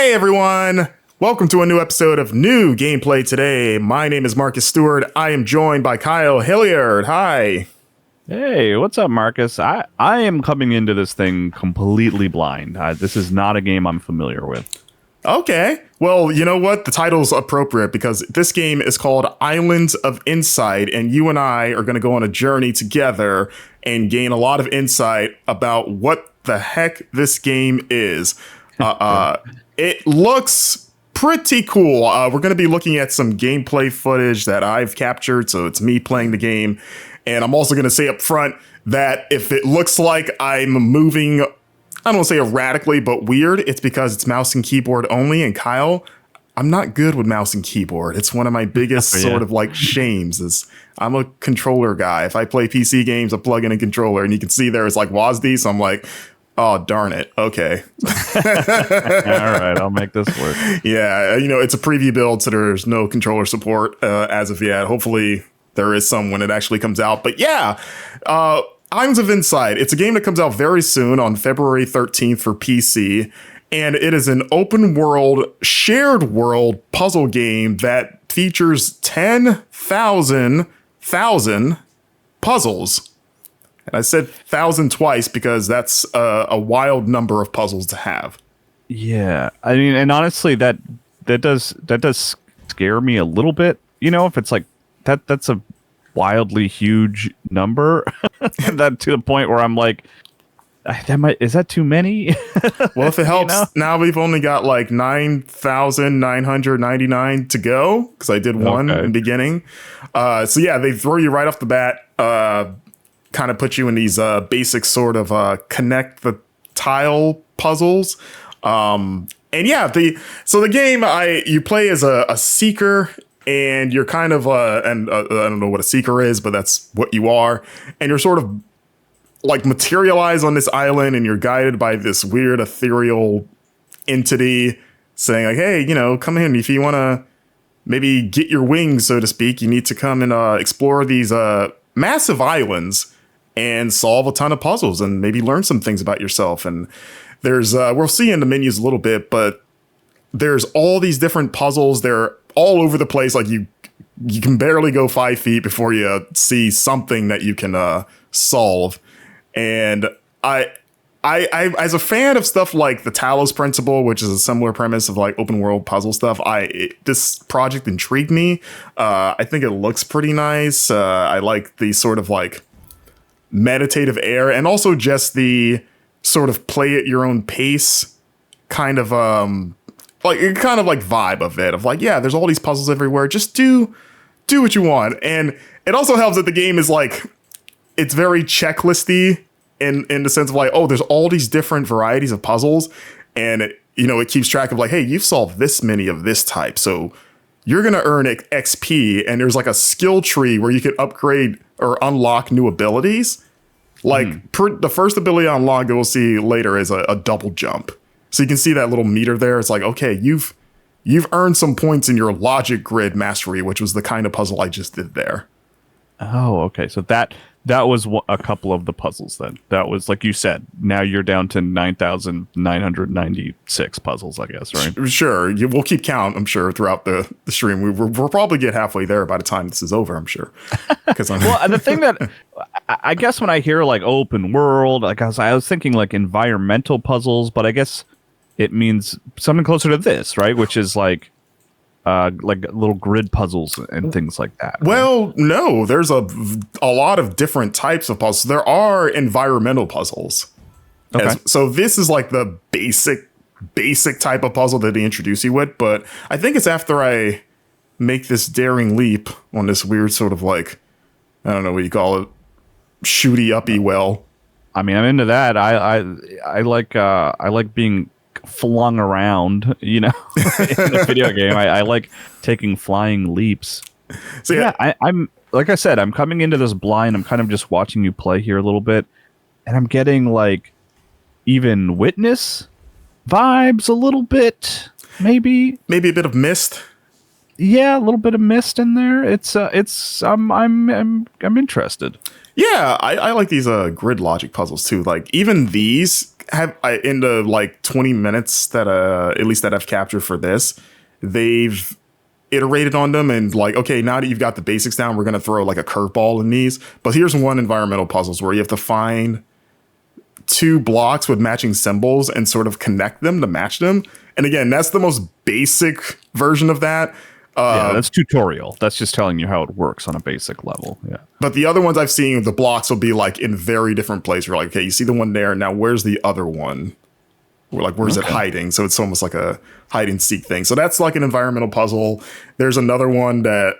Hey everyone! Welcome to a new episode of New Gameplay Today. My name is Marcus Stewart. I am joined by Kyle Hilliard. Hi. Hey, what's up, Marcus? I am coming into this thing completely blind. This is not a game I'm familiar with. Okay. Well, you know what? The title's appropriate because this game is called Islands of Insight, and you and I are going to go on a journey together and gain a lot of insight about what the heck this game is. It looks pretty cool. We're going to be looking at some gameplay footage that I've captured, so it's me playing the game. And I'm also going to say up front that if it looks like I'm moving, I don't want to say erratically, but weird, it's because it's mouse and keyboard only. And Kyle, I'm not good with mouse and keyboard. It's one of my biggest sort of like shames is I'm a controller guy. If I play PC games, I plug in a controller, and you can see there it's like WASD. So I'm like, oh, darn it. Okay. All right, I'll make this work. Yeah, it's a preview build, so there's no controller support as of yet. Hopefully there is some when it actually comes out. But yeah, Islands of Insight. It's a game that comes out very soon on February 13th for PC. And it is an open world, shared world puzzle game that features 10,000 puzzles. And I said 1,000 twice because that's a wild number of puzzles to have. Yeah, I mean, and honestly, that does scare me a little bit. If it's like that's a wildly huge number, that to the point where I'm like, is that too many? Well, if it helps, now we've only got like 9,999 to go because I did one in the beginning. So yeah, they throw you right off the bat. Kind of put you in these basic sort of connect the tile puzzles. And yeah, the game you play as a seeker, and you're kind of I don't know what a seeker is, but that's what you are. And you're sort of like materialized on this island, and you're guided by this weird ethereal entity saying like, hey, come in if you want to maybe get your wings, so to speak. You need to come and explore these massive islands and solve a ton of puzzles and maybe learn some things about yourself. And there's we'll see in the menus a little bit, but there's all these different puzzles. They're all over the place. Like you can barely go 5 feet before you see something that you can solve. And I as a fan of stuff like the Talos Principle, which is a similar premise of like open world puzzle stuff, this project intrigued me. I think it looks pretty nice. I like the sort of like meditative air, and also just the sort of play at your own pace kind of vibe of it, of like, yeah, there's all these puzzles everywhere, just do what you want. And it also helps that the game is like, it's very checklisty in the sense of like, oh, there's all these different varieties of puzzles, and it keeps track of like, hey, you've solved this many of this type, so you're gonna earn XP. And there's like a skill tree where you can upgrade or unlock new abilities. Like the first ability I unlock, we'll see later, is a double jump. So you can see that little meter there. It's like, okay, you've earned some points in your logic grid mastery, which was the kind of puzzle I just did there. Oh, okay. So that was a couple of the puzzles then. That was, like you said, now you're down to 9,996 puzzles, I guess, right? Sure. We'll keep count, I'm sure, throughout the stream. We'll probably get halfway there by the time this is over, I'm sure. Well, and the thing that I guess when I hear like open world, like I was thinking like environmental puzzles, but I guess it means something closer to this, right? Which is like little grid puzzles and things like that. Right? Well, no, there's a lot of different types of puzzles. There are environmental puzzles. Okay. So this is like the basic type of puzzle that they introduce you with. But I think it's after I make this daring leap on this weird sort of like, I don't know what you call it, shooty uppy well. I mean, I'm into that. I like being flung around, in a video game. I like taking flying leaps. So yeah, I'm like I said, I'm coming into this blind. I'm kind of just watching you play here a little bit, and I'm getting like even Witness vibes a little bit, maybe a bit of Myst. Yeah, a little bit of Myst in there. I'm interested. Yeah, I like these grid logic puzzles too. Like even these in the like 20 minutes that at least that I've captured for this, they've iterated on them and like, okay, now that you've got the basics down, we're going to throw like a curveball in these. But here's one environmental puzzles where you have to find 2 blocks with matching symbols and sort of connect them to match them. And again, that's the most basic version of that. Yeah, that's tutorial. That's just telling you how it works on a basic level. Yeah. But the other ones I've seen, the blocks will be like in very different places. You're like, okay, you see the one there. Now, where's the other one? We're like, where's it hiding? So it's almost like a hide and seek thing. So that's like an environmental puzzle. There's another one that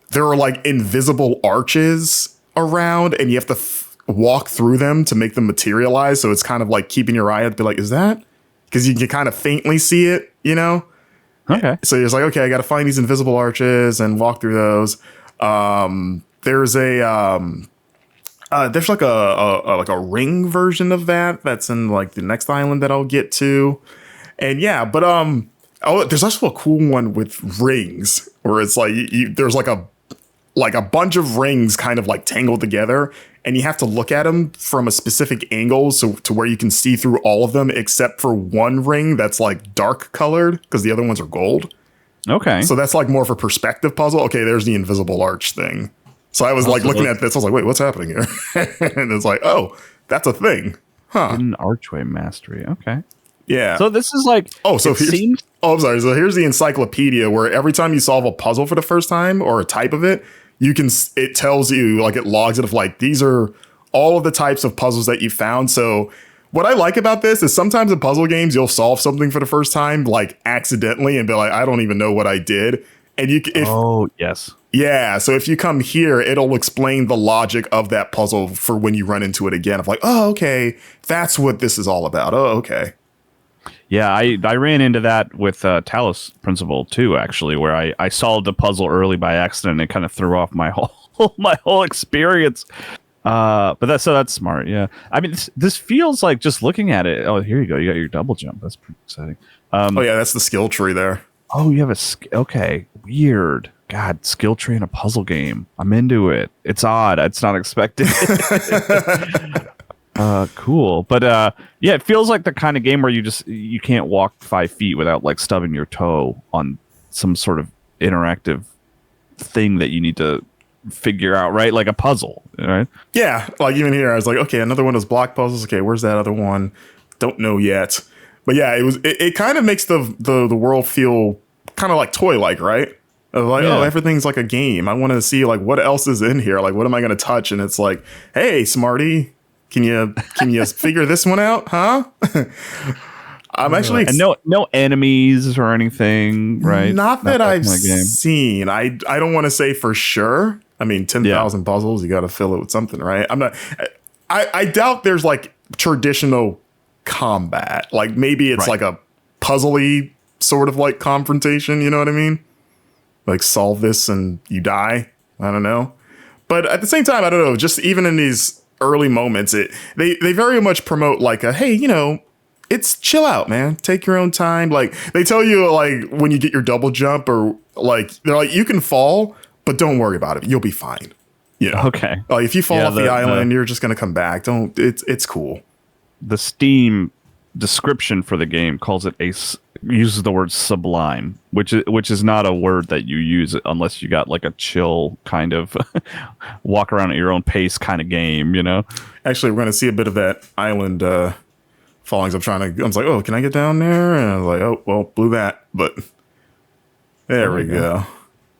there are like invisible arches around and you have to walk through them to make them materialize. So it's kind of like keeping your eye out, be like, is that? Because you can kind of faintly see it, you know? Okay. So you're just like, okay, I got to find these invisible arches and walk through those. There's there's like a ring version of that's in like the next island that I'll get to. And yeah, but there's also a cool one with rings where it's like there's like a bunch of rings kind of like tangled together, and you have to look at them from a specific angle so to where you can see through all of them except for one ring that's like dark colored because the other ones are gold. Okay. So that's like more of a perspective puzzle. Okay, there's the invisible arch thing. So I was like looking at this, I was like, wait, what's happening here? And it's like, oh, that's a thing. Huh. Hidden archway mastery. Okay. Yeah. So this is like, I'm sorry. So here's the encyclopedia where every time you solve a puzzle for the first time or a type of it, it tells you, like it logs it of like, these are all of the types of puzzles that you found. So what I like about this is sometimes in puzzle games, you'll solve something for the first time, like accidentally and be like, I don't even know what I did. And yes. Yeah. So if you come here, it'll explain the logic of that puzzle for when you run into it again of like, oh, okay, that's what this is all about. Oh, okay. Yeah, I ran into that with Talos Principle too, actually, where I solved the puzzle early by accident and it kind of threw off my whole experience. But that's smart. Yeah, I mean, this feels like just looking at it. Oh, here you go. You got your double jump. That's pretty exciting. Oh yeah, that's the skill tree there. Oh, you have okay, weird. God, skill tree in a puzzle game. I'm into it. It's odd. It's not expected. Cool. But yeah, it feels like the kind of game where you can't walk 5 feet without like stubbing your toe on some sort of interactive thing that you need to figure out, right? Like a puzzle, right? Yeah. Like even here, I was like, okay, another one of those block puzzles. Okay, where's that other one? Don't know yet. But yeah, it kind of makes the world feel kind of like toy-like, right? Like, oh, everything's like a game. I want to see like what else is in here. Like, what am I going to touch? And it's like, hey, smarty, can you figure this one out? Huh? I'm actually and no enemies or anything, right? Not that I've seen. I don't want to say for sure. I mean, 10,000 puzzles, you got to fill it with something, right? I doubt there's like traditional combat. Like maybe it's like a puzzly sort of like confrontation. You know what I mean? Like solve this and you die. I don't know. But at the same time, I don't know. Just even in these early moments, they very much promote like a, hey, you know, it's chill out, man. Take your own time. Like they tell you like when you get your double jump or like they're like you can fall, but don't worry about it. You'll be fine. You know? Okay. Like if you fall off the island, you're just gonna come back. It's cool. The Steam description for the game calls it uses the word sublime, which is not a word that you use unless you got like a chill kind of walk around at your own pace kind of game, you know. Actually, we're gonna see a bit of that island fallings. I was like, oh, can I get down there? And I was like, oh, well, blew that, but there we go.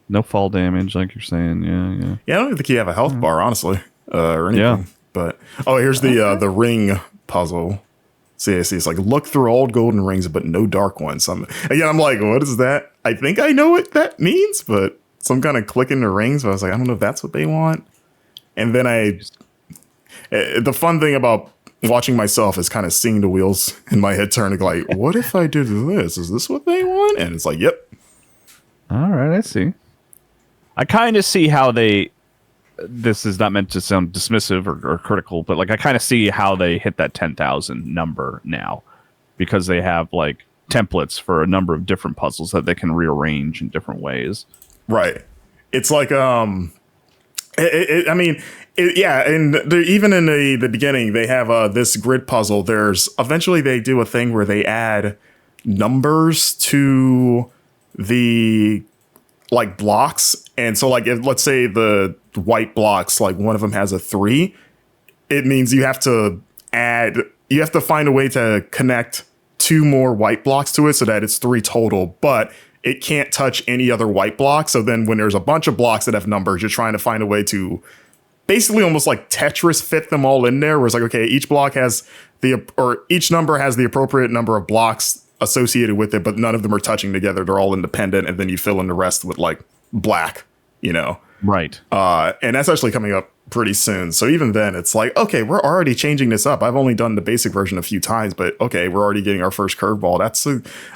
No fall damage, like you're saying. Yeah. Yeah, I don't even think you have a health bar, honestly, or anything. Yeah. But here's the ring puzzle. See, it's like look through old golden rings, but no dark ones. I'm like, what is that? I think I know what that means, but some kind of clicking the rings. But I was like, I don't know if that's what they want. And then the fun thing about watching myself is kind of seeing the wheels in my head turning. Like, what if I did this? Is this what they want? And it's like, yep. All right, I see. I kind of see how this is not meant to sound dismissive or critical, but like I kind of see how they hit that 10,000 number now because they have like templates for a number of different puzzles that they can rearrange in different ways. Right. It's like I mean, yeah, and even in the beginning, they have this grid puzzle. There's eventually they do a thing where they add numbers to the like blocks, and so like if, let's say the white blocks, like one of them has a 3, it means you have to find a way to connect 2 more white blocks to it so that it's 3 total, but it can't touch any other white block. So then when there's a bunch of blocks that have numbers, you're trying to find a way to basically almost like Tetris fit them all in there, where it's like, okay, each block has each number has the appropriate number of blocks associated with it, but none of them are touching together. They're all independent. And then you fill in the rest with like black, you know? Right. And that's actually coming up pretty soon. So even then it's like, okay, we're already changing this up. I've only done the basic version a few times, but okay, we're already getting our first curveball. That's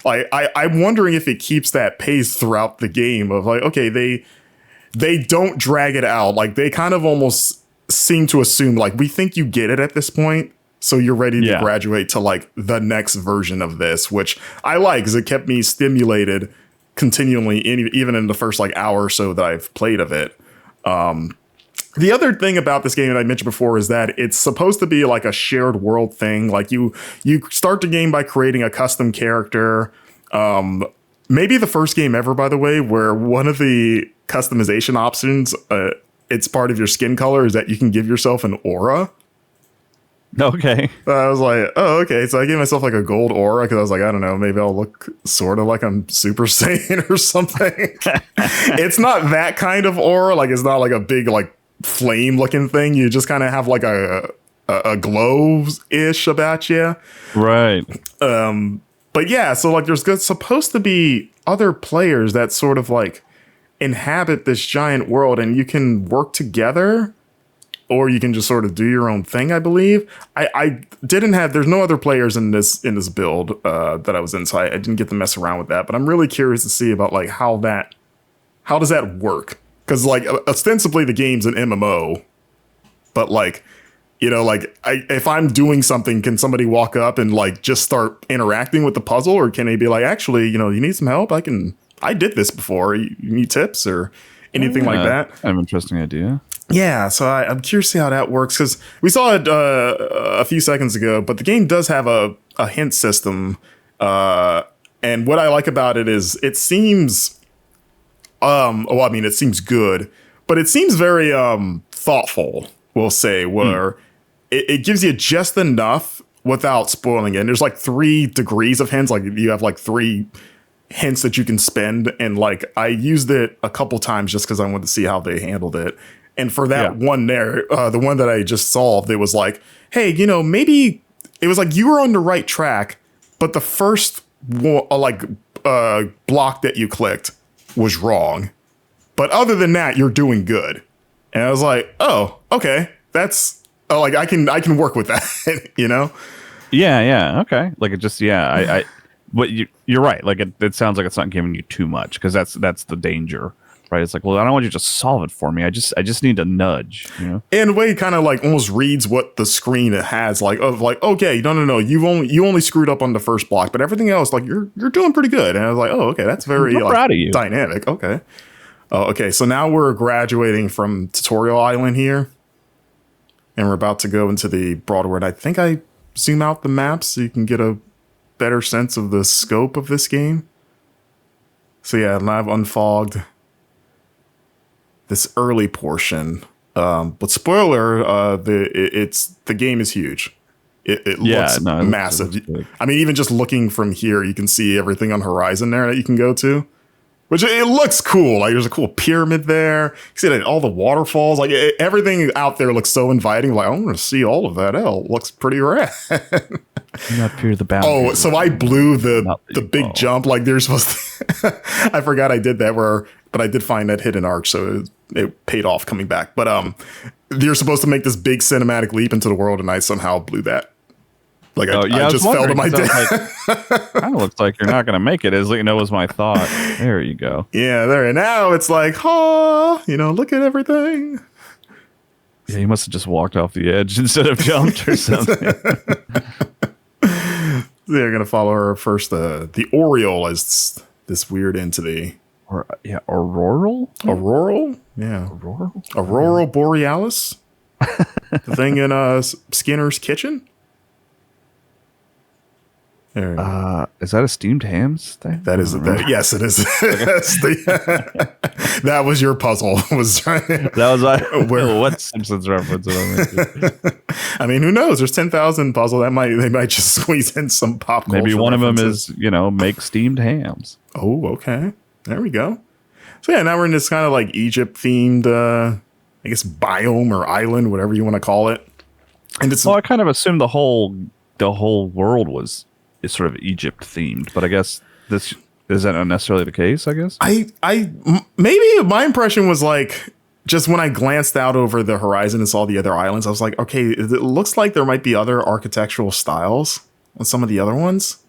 like, I'm wondering if it keeps that pace throughout the game of like, okay, they don't drag it out. Like they kind of almost seem to assume like, we think you get it at this point, so you're ready to graduate to like the next version of this, which I like because it kept me stimulated continually, even in the first like hour or so that I've played of it. The other thing about this game that I mentioned before is that it's supposed to be like a shared world thing. Like you start the game by creating a custom character. Maybe the first game ever, by the way, where one of the customization options, it's part of your skin color, is that you can give yourself an aura. Okay. I was like, oh, okay. So I gave myself like a gold aura because I was like, I don't know, maybe I'll look sort of like I'm Super Saiyan or something. It's not that kind of aura. Like it's not like a big like flame looking thing. You just kind of have like a glow-ish about you. Right. But yeah, so like there's supposed to be other players that sort of like inhabit this giant world and you can work together. Or you can just sort of do your own thing, I believe. I didn't have, there's no other players in this build that I was in, so I didn't get to mess around with that. But I'm really curious to see about like how does that work? Because like ostensibly the game's an MMO, but like, you know, like if I'm doing something, can somebody walk up and like just start interacting with the puzzle, or can they be like, actually, you know, you need some help? I did this before. You need tips or anything like that? An interesting idea. Yeah, so I'm curious to see how that works, because we saw it a few seconds ago, but the game does have a hint system. And what I like about it is it seems, it seems good, but it seems very thoughtful, we'll say, where it gives you just enough without spoiling it. And there's like 3 degrees of hints, like you have like 3 hints that you can spend. And like I used it a couple times just because I wanted to see how they handled it. And for that one there, the one that I just solved, it was like, hey, you know, maybe it was like you were on the right track, but the first block that you clicked was wrong. But other than that, you're doing good. And I was like, oh, okay, that's like I can work with that, you know? Yeah, okay. Like it just but you're right. Like it sounds like it's not giving you too much, because that's the danger. Right, it's like, well, I don't want you to just solve it for me. I just need a nudge, you know. In a way, it kind of like almost reads what the screen it has, like of like, okay, no, you only screwed up on the first block, but everything else, like you're doing pretty good. And I was like, oh, okay, that's very like, proud of you. Dynamic. Okay, okay, so now we're graduating from Tutorial Island here, and we're about to go into the Broadw. And I think I zoom out the map so you can get a better sense of the scope of this game. So yeah, and I've unfogged this early portion, but spoiler, the game is huge. It looks massive. I mean, even just looking from here, you can see everything on horizon there that you can go to, which it looks cool. Like there's a cool pyramid there. You see that all the waterfalls, like everything out there looks so inviting. Like I want to see all of that. It looks pretty rad. Not peer the boundary. Oh, so I blew the big jump. Like they're supposed to. I forgot I did that. But I did find that hidden arch, so it paid off coming back. But you're supposed to make this big cinematic leap into the world, and I somehow blew that. Like I just fell to my death. Kind of looks like you're not going to make it. Was my thought. There you go. Yeah, there. And now it's like, look at everything. Yeah, you must have just walked off the edge instead of jumped or something. They're gonna follow her first. The Auroral is this weird entity. Auroral? Auroral? Yeah. Auroral? Auroral Borealis? The thing in Skinner's kitchen? Is that a steamed hams thing? That is yes, it is. That was your puzzle. That was what Simpsons reference am I making? I mean, who knows? There's 10,000 puzzle. They might just squeeze in some pop culture. Maybe one references. of them is, make steamed hams. Oh, okay. There we go. So yeah, now we're in this kind of like Egypt themed, I guess, biome or island, whatever you want to call it. And it's I kind of assumed the whole world is sort of Egypt themed, but I guess this is that not necessarily the case. I guess maybe my impression was like just when I glanced out over the horizon and saw the other islands, I was like, okay, it looks like there might be other architectural styles on some of the other ones.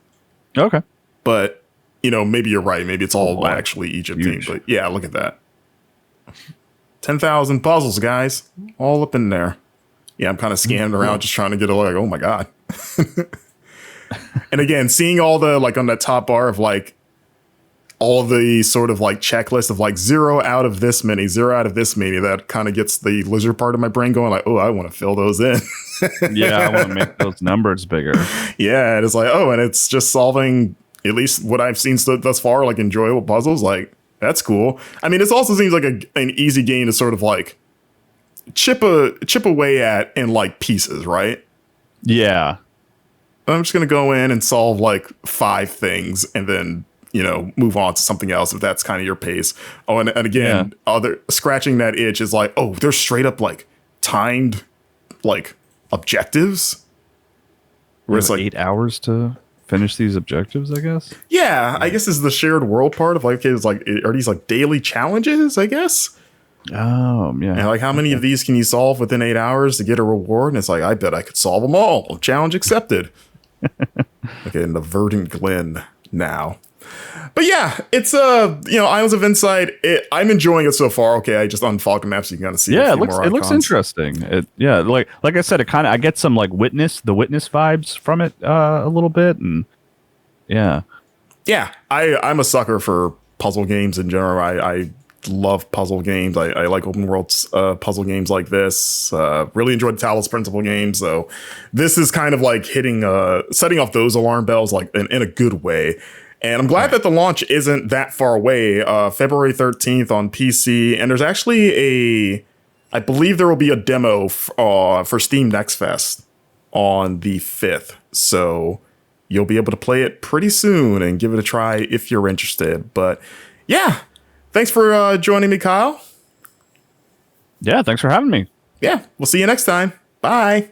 Okay, but maybe you're right. Maybe it's all actually Egypt themed. But yeah, look at that. 10,000 puzzles, guys, all up in there. Yeah, I'm kind of scanning around, just trying to get a look. Like, oh my god. And again, seeing all the like on that top bar of like all the sort of like checklist of like 0 out of this many, 0 out of this many, that kind of gets the lizard part of my brain going like, oh, I want to fill those in. Yeah, I want to make those numbers bigger. Yeah, it's like, and it's just solving at least what I've seen thus far, like enjoyable puzzles. Like, that's cool. I mean, it also seems like an easy game to sort of like chip away at in like pieces, right? Yeah. I'm just going to go in and solve like 5 things and then, move on to something else if that's kind of your pace. Oh, and again, scratching that itch is like, there's straight up like timed like objectives. Where it's like 8 hours to finish these objectives, I guess. Yeah, I guess is the shared world part of like, okay, it's like, are these like daily challenges, I guess? Oh, yeah. And like, how many of these can you solve within 8 hours to get a reward? And it's like, I bet I could solve them all. Challenge accepted. Okay, in the Verdant Glen now. But yeah, it's Islands of Insight. I'm enjoying it so far. Okay, I just unfogged the map so you can kind of see. Yeah, it looks interesting. Like I said, I get some like witness vibes from it a little bit, and yeah. I'm a sucker for puzzle games in general. I love puzzle games. I like open world puzzle games like this. Really enjoyed the Talos Principle games. So this is kind of like setting off those alarm bells like in a good way. And I'm glad that the launch isn't that far away. February 13th on PC. And there's actually I believe there will be a demo for Steam Next Fest on the 5th. So you'll be able to play it pretty soon and give it a try if you're interested. But yeah. Thanks for joining me, Kyle. Yeah, thanks for having me. Yeah, we'll see you next time. Bye.